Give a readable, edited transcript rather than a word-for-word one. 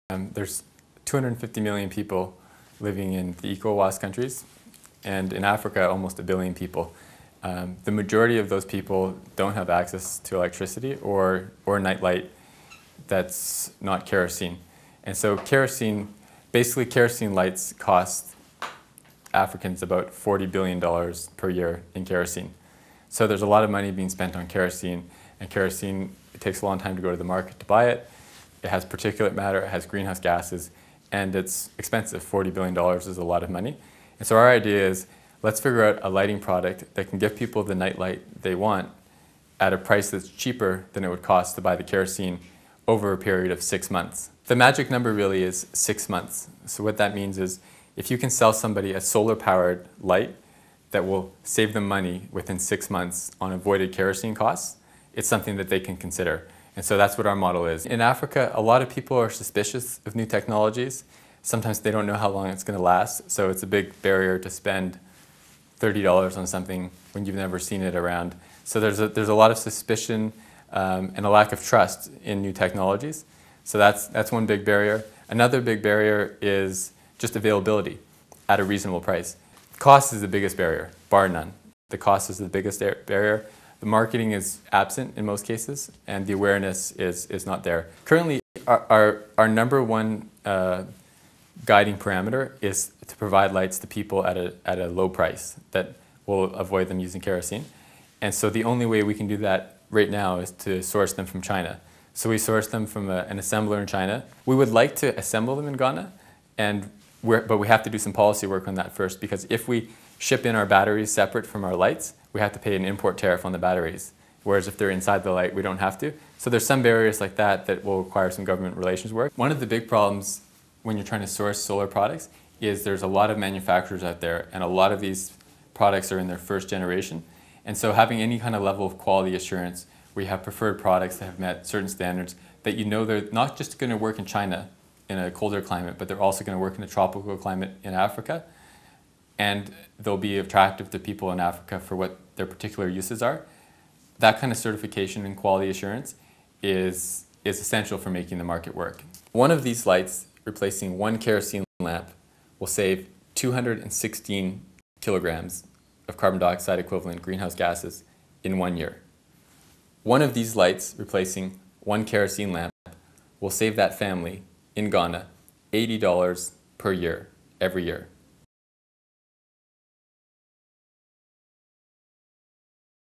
There's 250 million people living in the ECOWAS countries, and in Africa, almost 1 billion people. The majority of those people don't have access to electricity or nightlight that's not kerosene. And so basically kerosene lights cost Africans about $40 billion per year in kerosene. So there's a lot of money being spent on kerosene, and kerosene, it takes a long time to go to the market to buy it. It has particulate matter, it has greenhouse gases, and it's expensive. $40 billion is a lot of money. And so our idea is, let's figure out a lighting product that can give people the night light they want at a price that's cheaper than it would cost to buy the kerosene over a period of 6 months. The magic number really is 6 months. So what that means is, if you can sell somebody a solar-powered light that will save them money within 6 months on avoided kerosene costs, it's something that they can consider. And so that's what our model is. In Africa, a lot of people are suspicious of new technologies. Sometimes they don't know how long it's going to last, so it's a big barrier to spend $30 on something when you've never seen it around. So there's a lot of suspicion and a lack of trust in new technologies. So that's one big barrier. Another big barrier is just availability at a reasonable price. Cost is the biggest barrier, bar none. The cost is the biggest barrier. The marketing is absent in most cases, and the awareness is not there. Currently, our number one guiding parameter is to provide lights to people at a low price that will avoid them using kerosene. And so the only way we can do that right now is to source them from China. So we source them from an assembler in China. We would like to assemble them in Ghana, but we have to do some policy work on that first, because if we ship in our batteries separate from our lights, we have to pay an import tariff on the batteries. Whereas if they're inside the light, we don't have to. So there's some barriers like that that will require some government relations work. One of the big problems when you're trying to source solar products is there's a lot of manufacturers out there, and a lot of these products are in their first generation. And so having any kind of level of quality assurance where you have preferred products that have met certain standards, that you know they're not just going to work in China in a colder climate, but they're also going to work in a tropical climate in Africa, and they'll be attractive to people in Africa for what their particular uses are. That kind of certification and quality assurance is essential for making the market work. One of these lights replacing one kerosene lamp will save 216 kilograms of carbon dioxide equivalent greenhouse gases in 1 year. One of these lights replacing one kerosene lamp will save that family in Ghana $80 per year, every year.